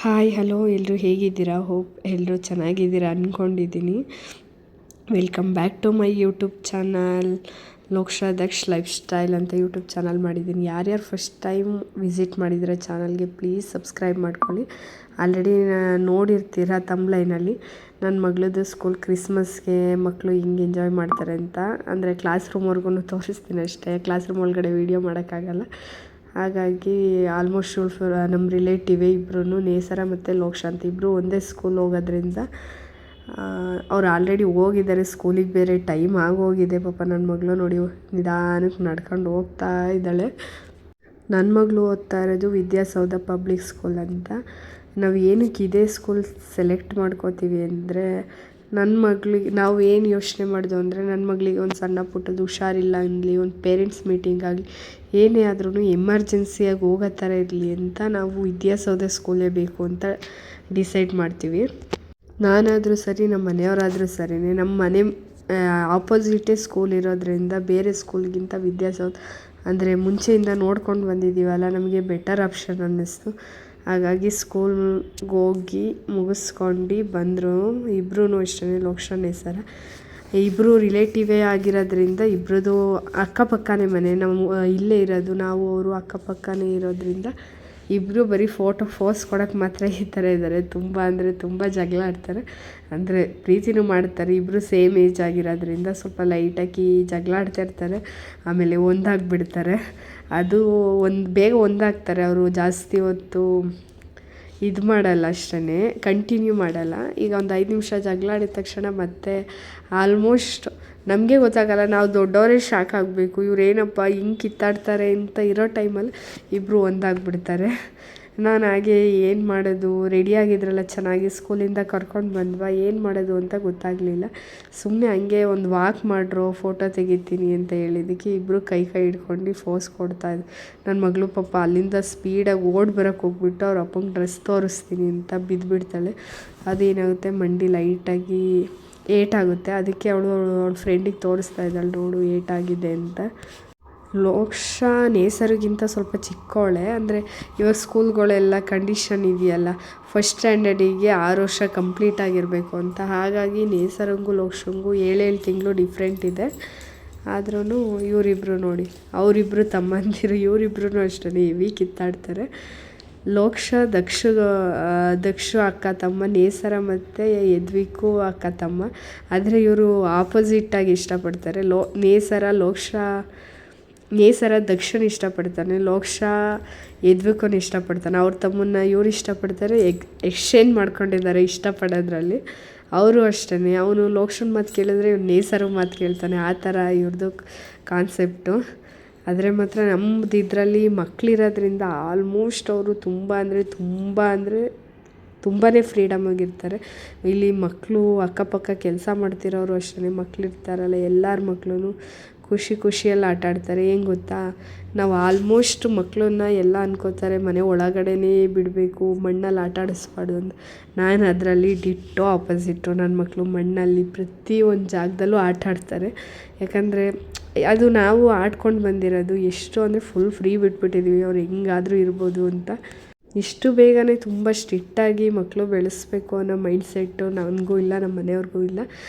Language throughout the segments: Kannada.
ಹಾಯ್ ಹಲೋ ಎಲ್ಲರೂ ಹೇಗಿದ್ದೀರಾ? ಹೋಪ್ ಎಲ್ಲರೂ ಚೆನ್ನಾಗಿದ್ದೀರಾ ಅಂದ್ಕೊಂಡಿದ್ದೀನಿ. Welcome back to my YouTube channel Loksha Daksha lifestyle ಅಂತ ಯೂಟ್ಯೂಬ್ ಚಾನಲ್ ಮಾಡಿದ್ದೀನಿ. ಯಾರ್ಯಾರು ಫಸ್ಟ್ ಟೈಮ್ ವಿಸಿಟ್ ಮಾಡಿದರೆ ಚಾನಲ್ಗೆ ಪ್ಲೀಸ್ ಸಬ್ಸ್ಕ್ರೈಬ್ ಮಾಡ್ಕೊಳ್ಳಿ. ಆಲ್ರೆಡಿ ನೋಡಿರ್ತೀರ ತಮ್ಲೈನಲ್ಲಿ ನನ್ನ ಮಗಳದ್ದು ಸ್ಕೂಲ್ ಕ್ರಿಸ್ಮಸ್ಗೆ ಮಕ್ಕಳು ಹಿಂಗೆ ಎಂಜಾಯ್ ಮಾಡ್ತಾರೆ ಅಂತ. ಅಂದರೆ ಕ್ಲಾಸ್ ರೂಮ್ವರೆಗೂ ತೋರಿಸ್ತೀನಿ ಅಷ್ಟೇ, ಕ್ಲಾಸ್ ರೂಮ್ ಒಳಗಡೆ ವೀಡಿಯೋ ಮಾಡೋಕ್ಕಾಗಲ್ಲ. ಹಾಗಾಗಿ ಆಲ್ಮೋಸ್ಟ್ ನಮ್ಮ ರಿಲೇಟಿವೇ ಇಬ್ಬರೂ, ನೇಸರ ಮತ್ತು ಲೋಕ್ಷಾ ಅಂತ ಇಬ್ಬರು ಒಂದೇ ಸ್ಕೂಲ್ ಹೋಗೋದ್ರಿಂದ ಅವ್ರು ಆಲ್ರೆಡಿ ಹೋಗಿದ್ದಾರೆ ಸ್ಕೂಲಿಗೆ. ಬೇರೆ ಟೈಮ್ ಆಗೋಗಿದೆ. ಪಾಪ ನನ್ನ ಮಗಳು ನೋಡಿ ನಿಧಾನಕ್ಕೆ ನಡ್ಕೊಂಡು ಹೋಗ್ತಾ ಇದ್ದಾಳೆ. ನನ್ನ ಮಗಳು ಓದ್ತಾ ಇರೋದು ವಿದ್ಯಾಸೌಧ ಪಬ್ಲಿಕ್ ಸ್ಕೂಲ್ ಅಂತ. ನಾವು ಏನಕ್ಕೆ ಇದೇ ಸ್ಕೂಲ್ ಸೆಲೆಕ್ಟ್ ಮಾಡ್ಕೋತೀವಿ ಅಂದರೆ, ನನ್ನ ಮಗಳಿಗೆ ನಾವು ಏನು ಯೋಚನೆ ಮಾಡಿದೆವು ಅಂದರೆ, ನನ್ನ ಮಗಳಿಗೆ ಒಂದು ಸಣ್ಣ ಪುಟ್ಟದ್ದು ಹುಷಾರಿಲ್ಲ ಅನ್ನಲಿ, ಒಂದು ಪೇರೆಂಟ್ಸ್ ಮೀಟಿಂಗ್ ಆಗಲಿ, ಏನೇ ಆದ್ರೂ ಎಮರ್ಜೆನ್ಸಿಯಾಗಿ ಹೋಗೋ ಥರ ಇರಲಿ ಅಂತ ನಾವು ವಿದ್ಯಾಸೌಧ ಸ್ಕೂಲೇ ಬೇಕು ಅಂತ ಡಿಸೈಡ್ ಮಾಡ್ತೀವಿ. ನಾನಾದರೂ ಸರಿ, ನಮ್ಮ ಮನೆಯವರಾದರೂ ಸರಿಯೇ. ನಮ್ಮ ಮನೆ ಆಪೋಸಿಟೇ ಸ್ಕೂಲ್ ಇರೋದ್ರಿಂದ ಬೇರೆ ಸ್ಕೂಲ್ಗಿಂತ ವಿದ್ಯಾಸೌಧ ಅಂದರೆ ಮುಂಚೆಯಿಂದ ನೋಡ್ಕೊಂಡು ಬಂದಿದ್ದೀವಲ್ಲ, ನಮಗೆ ಬೆಟರ್ ಆಪ್ಷನ್ ಅನ್ನಿಸ್ತು. ಹಾಗಾಗಿ ಸ್ಕೂಲ್ಗೆ ಹೋಗಿ ಮುಗಿಸ್ಕೊಂಡು ಬಂದರು. ಇಬ್ಬರೂ ಅಷ್ಟೇ, ಲೋಕ್ಷಾ ನೇಸರ ಇಬ್ಬರು ರಿಲೇಟಿವೇ ಆಗಿರೋದ್ರಿಂದ ಇಬ್ಬರದು ಅಕ್ಕಪಕ್ಕನೇ ಮನೆ. ನಾವು ಇಲ್ಲೇ ಇರೋದು, ನಾವು ಅವರು ಅಕ್ಕಪಕ್ಕನೇ ಇರೋದ್ರಿಂದ ಇಬ್ಬರು ಬರೀ ಫೋಸ್ ಕೊಡೋಕ್ಕೆ ಮಾತ್ರ ಈ ಥರ ಇದ್ದಾರೆ. ತುಂಬ ಅಂದರೆ ತುಂಬ ಜಗಳ ಆಡ್ತಾರೆ. ಅಂದರೆ ಪ್ರೀತಿನೂ ಮಾಡ್ತಾರೆ. ಇಬ್ಬರು ಸೇಮ್ ಏಜ್ ಆಗಿರೋದ್ರಿಂದ ಸ್ವಲ್ಪ ಲೈಟಾಗಿ ಜಗಳ ಆಡ್ತಾಯಿರ್ತಾರೆ. ಆಮೇಲೆ ಒಂದಾಗಿಬಿಡ್ತಾರೆ. ಅದು ಬೇಗ ಒಂದಾಗ್ತಾರೆ. ಅವರು ಜಾಸ್ತಿ ಹೊತ್ತು ಇದು ಮಾಡಲ್ಲ, ಅಷ್ಟೇ ಕಂಟಿನ್ಯೂ ಮಾಡಲ್ಲ. ಈಗ ಒಂದು 5 ನಿಮಿಷ ಜಗಳ ಆಡಿದ ತಕ್ಷಣ ಮತ್ತೆ ಆಲ್ಮೋಸ್ಟ್ ನಮಗೆ ಗೊತ್ತಾಗಲ್ಲ, ನಾವು ದೊಡ್ಡವರೇ ಶಾಕ್ ಆಗಬೇಕು, ಇವರೇನಪ್ಪ ಹಿಂಗೆ ಕಿತ್ತಾಡ್ತಾರೆ ಅಂತ ಇರೋ ಟೈಮಲ್ಲಿ ಇಬ್ಬರು ಒಂದಾಗಿಬಿಡ್ತಾರೆ. ನಾನು ಹಾಗೆ ಏನು ಮಾಡೋದು, ರೆಡಿಯಾಗಿದ್ರಲ್ಲ ಚೆನ್ನಾಗಿ, ಸ್ಕೂಲಿಂದ ಕರ್ಕೊಂಡು ಬಂದ್ವಾ, ಏನು ಮಾಡೋದು ಅಂತ ಗೊತ್ತಾಗಲಿಲ್ಲ. ಸುಮ್ಮನೆ ಹಂಗೆ ಒಂದು ವಾಕ್ ಮಾಡ್ರೋ, ಫೋಟೋ ತೆಗಿತೀನಿ ಅಂತ ಹೇಳಿದ್ದಕ್ಕೆ ಇಬ್ಬರು ಕೈ ಹಿಡ್ಕೊಂಡು ಫೋಸ್ ಕೊಡ್ತಾಯಿದ್ರು. ನನ್ನ ಮಗಳು ಪಾಪ ಅಲ್ಲಿಂದ ಸ್ಪೀಡಾಗಿ ಬರೋಕ್ಕೆ ಹೋಗ್ಬಿಟ್ಟು ಅವ್ರ ಅಪ್ಪಂಗೆ ಡ್ರೆಸ್ ತೋರಿಸ್ತೀನಿ ಅಂತ ಬಿದ್ದುಬಿಡ್ತಾಳೆ. ಅದೇನಾಗುತ್ತೆ, ಮಂಡಿ ಲೈಟಾಗಿ ಏಟಾಗುತ್ತೆ. ಅದಕ್ಕೆ ಅವಳ ಫ್ರೆಂಡಿಗೆ ತೋರಿಸ್ತಾ ಇದ್ದಾಳೆ, ನೋಡು ಏಟಾಗಿದೆ ಅಂತ. ಲೋಕ್ಷಾ ನೇಸರಿಗಿಂತ ಸ್ವಲ್ಪ ಚಿಕ್ಕವಳೆ. ಅಂದರೆ ಇವಾಗ ಸ್ಕೂಲ್ಗಳೆಲ್ಲ ಕಂಡೀಷನ್ ಇದೆಯಲ್ಲ, ಫಸ್ಟ್ ಸ್ಟ್ಯಾಂಡರ್ಡಿಗೆ 6 ವರ್ಷ ಕಂಪ್ಲೀಟ್ ಆಗಿರಬೇಕು ಅಂತ. ಹಾಗಾಗಿ ನೇಸರಂಗೂ ಲೋಕ್ಷಂಗೂ 7 ತಿಂಗಳು ಡಿಫ್ರೆಂಟ್ ಇದೆ. ಆದ್ರೂ ಇವರಿಬ್ಬರು ನೋಡಿ, ಅವರಿಬ್ಬರು ತಮ್ಮಂದಿರು, ಇವರಿಬ್ಬರೂ ಅಷ್ಟೇ ಹೆವಿ ಕಿತ್ತಾಡ್ತಾರೆ. ಲೋಕ್ಷಾ ದಕ್ಷು ಅಕ್ಕ ತಮ್ಮ, ನೇಸರ ಮತ್ತು ಯದ್ವಿಕು ಅಕ್ಕ ತಮ್ಮ. ಆದರೆ ಇವರು ಆಪೋಸಿಟ್ಟಾಗಿ ಇಷ್ಟಪಡ್ತಾರೆ. ನೇಸರ ದಕ್ಷಿಣ ಇಷ್ಟಪಡ್ತಾನೆ, ಲೋಕ್ಷಾ ಯದ್ವಿಕನ ಇಷ್ಟಪಡ್ತಾನೆ. ಅವ್ರ ತಮ್ಮನ್ನ ಇವ್ರು ಇಷ್ಟಪಡ್ತಾರೆ. ಎಕ್ಸ್ಚೇಂಜ್ ಮಾಡ್ಕೊಂಡಿದ್ದಾರೆ ಇಷ್ಟಪಡೋದ್ರಲ್ಲಿ. ಅವರು ಅಷ್ಟೇ, ಅವನು ಲೋಕ್ಷನ ಮಾತು ಕೇಳಿದ್ರೆ ಇವ್ನು ನೇಸರ ಮಾತು ಕೇಳ್ತಾನೆ. ಆ ಥರ ಇವ್ರದ್ದು ಕಾನ್ಸೆಪ್ಟು. ಆದರೆ ಮಾತ್ರ ನಮ್ಮದು ಇದರಲ್ಲಿ ಮಕ್ಕಳಿರೋದ್ರಿಂದ ಆಲ್ಮೋಸ್ಟ್ ಅವರು ತುಂಬಾ ಫ್ರೀಡಮ್ ಆಗಿರ್ತಾರೆ. ಇಲ್ಲಿ ಮಕ್ಕಳು ಅಕ್ಕಪಕ್ಕ ಕೆಲಸ ಮಾಡ್ತಿರೋರು ಅಷ್ಟೇ, ಮಕ್ಕಳಿರ್ತಾರಲ್ಲ, ಎಲ್ಲರ ಮಕ್ಕಳು ಖುಷಿಯಲ್ಲಿ ಆಟ ಆಡ್ತಾರೆ. ಏನು ಗೊತ್ತಾ, ನಾವು ಆಲ್ಮೋಸ್ಟ್ ಮಕ್ಕಳನ್ನ ಎಲ್ಲ ಅನ್ಕೋತಾರೆ ಮನೆ ಒಳಗಡೆನೇ ಬಿಡಬೇಕು, ಮಣ್ಣಲ್ಲಿ ಆಟ ಆಡಿಸ್ಬಾರ್ದು ಅಂತ. ನಾನು ಅದರಲ್ಲಿ ಡಿಟ್ಟೋ ಆಪೋಸಿಟ್ಟು. ನನ್ನ ಮಕ್ಕಳು ಮಣ್ಣಲ್ಲಿ ಪ್ರತಿಯೊಂದು ಜಾಗದಲ್ಲೂ ಆಟ ಆಡ್ತಾರೆ. ಯಾಕಂದರೆ ಅದು ನಾವು ಆಡ್ಕೊಂಡು ಬಂದಿರೋದು. ಎಷ್ಟು ಅಂದರೆ ಫುಲ್ ಫ್ರೀ ಬಿಟ್ಬಿಟ್ಟಿದ್ದೀವಿ, ಅವ್ರು ಹೆಂಗಾದರೂ ಇರ್ಬೋದು ಅಂತ. ಇಷ್ಟು ಬೇಗನೆ ತುಂಬ ಸ್ಟ್ರಿಕ್ಟಾಗಿ ಮಕ್ಕಳು ಬೆಳೆಸಬೇಕು ಅನ್ನೋ ಮೈಂಡ್ಸೆಟ್ಟು ನನಗೂ ಇಲ್ಲ, ನಮ್ಮ ಮನೆಯವ್ರಿಗೂ ಇಲ್ಲ.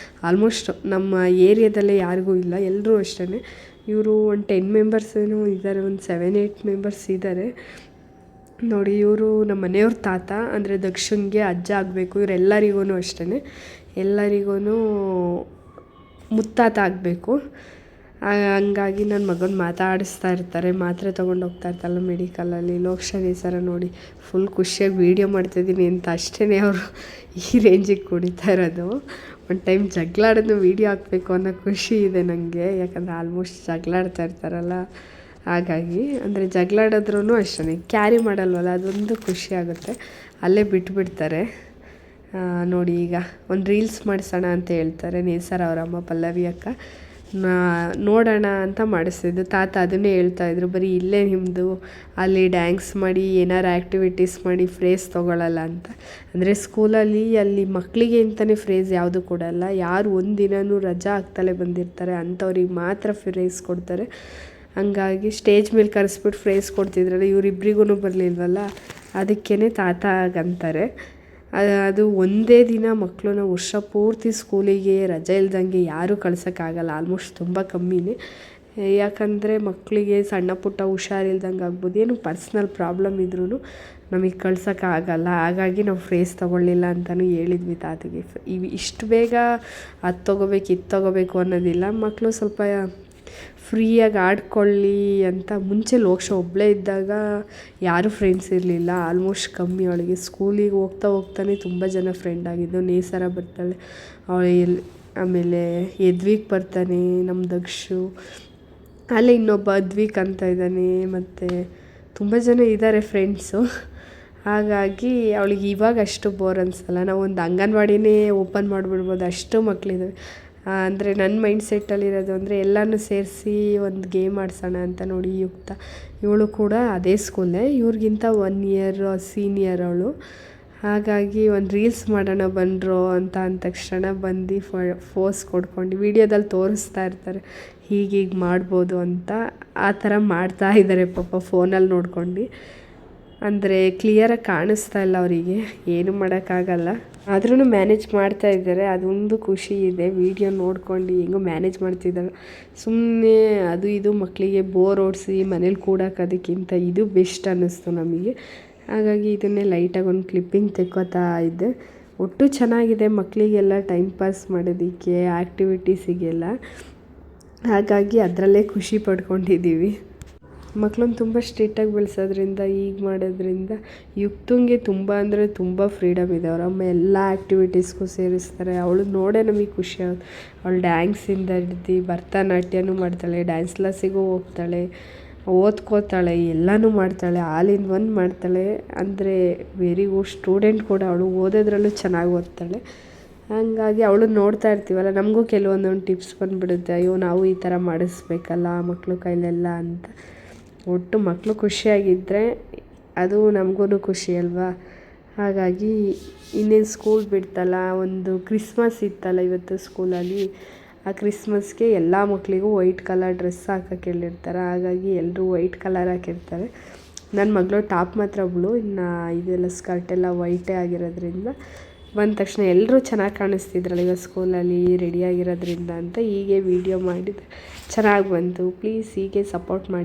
ಆಲ್ಮೋಸ್ಟ್ ನಮ್ಮ ಏರಿಯಾದಲ್ಲೇ ಯಾರಿಗೂ ಇಲ್ಲ. ಎಲ್ಲರೂ ಅಷ್ಟೇ. ಇವರು ಒಂದು 10 ಮೆಂಬರ್ಸ್ ಏನೋ ಇದ್ದಾರೆ, ಒಂದು 7-8 ಮೆಂಬರ್ಸ್ ಇದ್ದಾರೆ ನೋಡಿ. ಇವರು ನಮ್ಮ ಮನೆಯವ್ರ ತಾತ, ಅಂದರೆ ದಕ್ಷಿಣ್ಗೆ ಅಜ್ಜ ಆಗಬೇಕು. ಇವರೆಲ್ಲರಿಗೂ ಅಷ್ಟೇ, ಎಲ್ಲರಿಗೂ ಮುತ್ತಾತ ಆಗಬೇಕು. ಹಂಗಾಗಿ ನನ್ನ ಮಗನ ಮಾತಾಡಿಸ್ತಾ ಇರ್ತಾರೆ, ಮಾತ್ರೆ ತೊಗೊಂಡು ಹೋಗ್ತಾ ಇರ್ತಾರಲ್ಲ ಮೆಡಿಕಲಲ್ಲಿ. ಲೋಕ್ಷಾ ನೇಸರ ನೋಡಿ ಫುಲ್ ಖುಷಿಯಾಗಿ ವೀಡಿಯೋ ಮಾಡ್ತಾಯಿದ್ದೀನಿ ಅಂತ ಅಷ್ಟೇ ಅವರು ಈ ರೇಂಜಿಗೆ ಕುಡಿತಾ ಇರೋದು. ಒಂದು ಟೈಮ್ ಜಗಳ ಆಡೋದನ್ನ ವೀಡಿಯೋ ಹಾಕಬೇಕು ಅನ್ನೋ ಖುಷಿ ಇದೆ ನನಗೆ. ಯಾಕಂದರೆ ಆಲ್ಮೋಸ್ಟ್ ಜಗಳ ಆಡ್ತಾ ಇರ್ತಾರಲ್ಲ, ಹಾಗಾಗಿ. ಅಂದರೆ ಜಗಳ ಆಡೋದ್ರೂ ಅಷ್ಟೇ, ಕ್ಯಾರಿ ಮಾಡಲ್ವಲ್ಲ, ಅದೊಂದು ಖುಷಿ ಆಗುತ್ತೆ. ಅಲ್ಲೇ ಬಿಟ್ಬಿಡ್ತಾರೆ ನೋಡಿ. ಈಗ ಒಂದು ರೀಲ್ಸ್ ಮಾಡಿಸೋಣ ಅಂತ ಹೇಳ್ತಾರೆ ನೇಸರ ಅವರಮ್ಮ ಪಲ್ಲವಿ ಅಕ್ಕ. ನೋಡೋಣ ಅಂತ ಮಾಡಿಸ್ತಿದ್ದು. ತಾತ ಅದನ್ನೇ ಹೇಳ್ತಾಯಿದ್ರು, ಬರೀ ಇಲ್ಲೇ ನಿಮ್ಮದು, ಅಲ್ಲಿ ಡ್ಯಾನ್ಸ್ ಮಾಡಿ ಏನಾರು ಆ್ಯಕ್ಟಿವಿಟೀಸ್ ಮಾಡಿ ಫ್ರೇಸ್ ತೊಗೊಳ್ಳಲ್ಲ ಅಂತ. ಅಂದರೆ ಸ್ಕೂಲಲ್ಲಿ ಅಲ್ಲಿ ಮಕ್ಕಳಿಗೆ ಅಂತಲೇ ಫ್ರೇಸ್ ಯಾವುದು ಕೊಡಲ್ಲ. ಯಾರು ಒಂದಿನವೂ ರಜಾ ಆಗ್ತಲೇ ಬಂದಿರ್ತಾರೆ ಅಂಥವ್ರಿಗೆ ಮಾತ್ರ ಫ್ರೇಸ್ ಕೊಡ್ತಾರೆ. ಹಂಗಾಗಿ ಸ್ಟೇಜ್ ಮೇಲೆ ಕರೆಸ್ಬಿಟ್ಟು ಫ್ರೇಸ್ ಕೊಡ್ತಿದ್ರಲ್ಲ, ಇವರಿಬ್ರಿಗೂ ಬರಲಿಲ್ವಲ್ಲ, ಅದಕ್ಕೇ ತಾತ ಆಗಂತಾರೆ. ಅದು ಒಂದೇ ದಿನ ಮಕ್ಕಳನ್ನ ವರ್ಷ ಪೂರ್ತಿ ಸ್ಕೂಲಿಗೆ ರಜೆ ಇಲ್ದಂಗೆ ಯಾರೂ ಕಳ್ಸೋಕ್ಕಾಗಲ್ಲ. ಆಲ್ಮೋಸ್ಟ್ ತುಂಬ ಕಮ್ಮಿನೇ. ಯಾಕಂದರೆ ಮಕ್ಕಳಿಗೆ ಸಣ್ಣ ಪುಟ್ಟ ಹುಷಾರಿಲ್ದಂಗೆ ಆಗ್ಬೋದು, ಏನು ಪರ್ಸ್ನಲ್ ಪ್ರಾಬ್ಲಮ್ ಇದ್ರೂ ನಮಗೆ ಕಳ್ಸೋಕ್ಕಾಗಲ್ಲ. ಹಾಗಾಗಿ ನಾವು ಫ್ರೇಸ್ ತೊಗೊಳ್ಳಿಲ್ಲ ಅಂತಲೂ ಹೇಳಿದ್ವಿ ತಾತಗೆ. ಇಷ್ಟು ಬೇಗ ಅದು ತೊಗೋಬೇಕು ಇದು ತೊಗೋಬೇಕು ಅನ್ನೋದಿಲ್ಲ, ಮಕ್ಕಳು ಸ್ವಲ್ಪ ಫ್ರೀಯಾಗಿ ಆಡ್ಕೊಳ್ಳಿ ಅಂತ. ಮುಂಚೆ ಲೋಕ್ಷ ಒಬ್ಬಳೇ ಇದ್ದಾಗ ಯಾರೂ ಫ್ರೆಂಡ್ಸ್ ಇರಲಿಲ್ಲ, ಆಲ್ಮೋಸ್ಟ್ ಕಮ್ಮಿ. ಅವಳಿಗೆ ಸ್ಕೂಲಿಗೆ ಹೋಗ್ತಾನೆ ತುಂಬ ಜನ ಫ್ರೆಂಡ್ ಆಗಿದ್ದು. ನೇಸರ ಬರ್ತಾಳೆ, ಆಮೇಲೆ ಯದ್ವಿಕ್ ಬರ್ತಾನೆ, ನಮ್ಮ ದಕ್ಷು, ಅಲ್ಲೇ ಇನ್ನೊಬ್ಬ ಅದ್ವಿಕ್ ಅಂತ ಇದ್ದಾನೆ, ಮತ್ತು ತುಂಬ ಜನ ಇದ್ದಾರೆ ಫ್ರೆಂಡ್ಸು. ಹಾಗಾಗಿ ಅವಳಿಗೆ ಇವಾಗ ಅಷ್ಟು ಬೋರ್ ಅನಿಸಲ್ಲ. ನಾವು ಒಂದು ಅಂಗನವಾಡಿನೇ ಓಪನ್ ಮಾಡಿಬಿಡ್ಬೋದು, ಅಷ್ಟು ಮಕ್ಕಳಿದ್ದಾವೆ. ಅಂದರೆ ನನ್ನ ಮೈಂಡ್ ಸೆಟ್ಟಲ್ಲಿರೋದು ಅಂದರೆ ಎಲ್ಲನೂ ಸೇರಿಸಿ ಒಂದು ಗೇಮ್ ಆಡ್ಸೋಣ ಅಂತ. ನೋಡಿ ಯುಕ್ತ, ಇವಳು ಕೂಡ ಅದೇ ಸ್ಕೂಲೇ, ಇವ್ರಿಗಿಂತ 1 ಇಯರ್ ಸೀನಿಯರ್ ಅವಳು. ಹಾಗಾಗಿ ಒಂದು ರೀಲ್ಸ್ ಮಾಡೋಣ ಬಂದರು ಅಂತ ಅಂದ ತಕ್ಷಣ ಬಂದು ಫೋಸ್ ಕೊಡ್ಕೊಂಡು ವೀಡಿಯೋದಲ್ಲಿ ತೋರಿಸ್ತಾ ಇರ್ತಾರೆ ಹೀಗೀಗೆ ಮಾಡ್ಬೋದು ಅಂತ. ಆ ಥರ ಮಾಡ್ತಾ ಇದ್ದಾರೆ ಪಾಪ ಫೋನಲ್ಲಿ ನೋಡ್ಕೊಂಡು. ಅಂದರೆ ಕ್ಲಿಯರಾಗಿ ಕಾಣಿಸ್ತಾ ಇಲ್ಲ ಅವರಿಗೆ, ಏನು ಮಾಡೋಕ್ಕಾಗಲ್ಲ. ಆದ್ರೂ ಮ್ಯಾನೇಜ್ ಮಾಡ್ತಾ ಇದ್ದಾರೆ, ಅದೊಂದು ಖುಷಿ ಇದೆ. ವೀಡಿಯೋ ನೋಡ್ಕೊಂಡು ಹೆಂಗೋ ಮ್ಯಾನೇಜ್ ಮಾಡ್ತಿದ್ದಾರೆ. ಸುಮ್ಮನೆ ಅದು ಇದು ಮಕ್ಕಳಿಗೆ ಬೋರ್ ಓಡಿಸಿ ಮನೇಲಿ ಕೂಡೋಕ್ಕೋದಕ್ಕಿಂತ ಇದು ಬೆಸ್ಟ್ ಅನ್ನಿಸ್ತು ನಮಗೆ. ಹಾಗಾಗಿ ಇದನ್ನೇ ಲೈಟಾಗಿ ಒಂದು ಕ್ಲಿಪ್ಪಿಂಗ್ ತೆಕ್ಕೋತಾ ಇದ್ದೆ. ಒಟ್ಟು ಚೆನ್ನಾಗಿದೆ ಮಕ್ಕಳಿಗೆಲ್ಲ ಟೈಮ್ ಪಾಸ್ ಮಾಡೋದಕ್ಕೆ, ಆ್ಯಕ್ಟಿವಿಟೀಸಿಗೆಲ್ಲ. ಹಾಗಾಗಿ ಅದರಲ್ಲೇ ಖುಷಿ ಪಡ್ಕೊಂಡಿದ್ದೀವಿ. ಮಕ್ಕಳನ್ನ ತುಂಬ ಸ್ಟ್ರಿಕ್ಟಾಗಿ ಬೆಳೆಸೋದ್ರಿಂದ, ಈಗ ಮಾಡೋದ್ರಿಂದ ಯುಕ್ತಂಗೆ ತುಂಬ ಅಂದರೆ ತುಂಬ ಫ್ರೀಡಮ್ ಇದೆ. ಅವರಮ್ಮ ಎಲ್ಲ ಆ್ಯಕ್ಟಿವಿಟೀಸ್ಗೂ ಸೇರಿಸ್ತಾರೆ. ಅವಳು ನೋಡೇ ನಮಗೆ ಖುಷಿ ಆಗುತ್ತೆ. ಅವಳು ಡ್ಯಾನ್ಸಿಂದ ಹಿಡ್ದು ಭರತನಾಟ್ಯನೂ ಮಾಡ್ತಾಳೆ, ಡ್ಯಾನ್ಸ್ ಕ್ಲಾಸಿಗೂ ಹೋಗ್ತಾಳೆ, ಓದ್ಕೋತಾಳೆ, ಎಲ್ಲನೂ ಮಾಡ್ತಾಳೆ, ಆಲ್ ಇನ್ ಒನ್ ಮಾಡ್ತಾಳೆ. ಅಂದರೆ ವೆರಿ ಗುಡ್ ಸ್ಟೂಡೆಂಟ್ ಕೂಡ ಅವಳು. ಓದೋದ್ರಲ್ಲೂ ಚೆನ್ನಾಗಿ ಓದ್ತಾಳೆ. ಹಾಗಾಗಿ ಅವಳು ನೋಡ್ತಾ ಇರ್ತೀವಲ್ಲ, ನಮಗೂ ಕೆಲವೊಂದೊಂದು ಟಿಪ್ಸ್ ಬಂದುಬಿಡುತ್ತೆ, ಅಯ್ಯೋ ನಾವು ಈ ಥರ ಮಾಡಿಸ್ಬೇಕಲ್ಲ ಮಕ್ಕಳು ಕೈಲೆಲ್ಲ ಅಂತ. ಒಟ್ಟು ಮಕ್ಕಳು ಖುಷಿಯಾಗಿದ್ದರೆ ಅದು ನಮಗೂ ಖುಷಿ ಅಲ್ವಾ. ಹಾಗಾಗಿ ಇನ್ನೇನು ಸ್ಕೂಲ್ ಬಿಡ್ತಲ್ಲ, ಒಂದು ಕ್ರಿಸ್ಮಸ್ ಇತ್ತಲ್ಲ ಇವತ್ತು ಸ್ಕೂಲಲ್ಲಿ. ಆ ಕ್ರಿಸ್ಮಸ್ಗೆ ಎಲ್ಲ ಮಕ್ಕಳಿಗೂ ವೈಟ್ ಕಲರ್ ಡ್ರೆಸ್ ಹಾಕಕ್ಕೆ ಹೇಳಿರ್ತಾರೆ. ಹಾಗಾಗಿ ಎಲ್ಲರೂ ವೈಟ್ ಕಲರ್ ಹಾಕಿರ್ತಾರೆ. ನನ್ನ ಮಗಳು ಟಾಪ್ ಮಾತ್ರ ಬ್ಲೂ, ಇನ್ನು ಇದೆಲ್ಲ ಸ್ಕರ್ಟೆಲ್ಲ ವೈಟೇ ಆಗಿರೋದ್ರಿಂದ ಬಂದ ತಕ್ಷಣ ಎಲ್ಲರೂ ಚೆನ್ನಾಗಿ ಕಾಣಿಸ್ತಿದ್ರಲ್ಲ ಇವತ್ತು ಸ್ಕೂಲಲ್ಲಿ ರೆಡಿಯಾಗಿರೋದ್ರಿಂದ ಅಂತ ಹೀಗೆ ವೀಡಿಯೋ ಮಾಡಿದೆ. ಚೆನ್ನಾಗಿ ಬಂತು. ಪ್ಲೀಸ್ ಹೀಗೆ ಸಪೋರ್ಟ್ ಮಾಡಿ.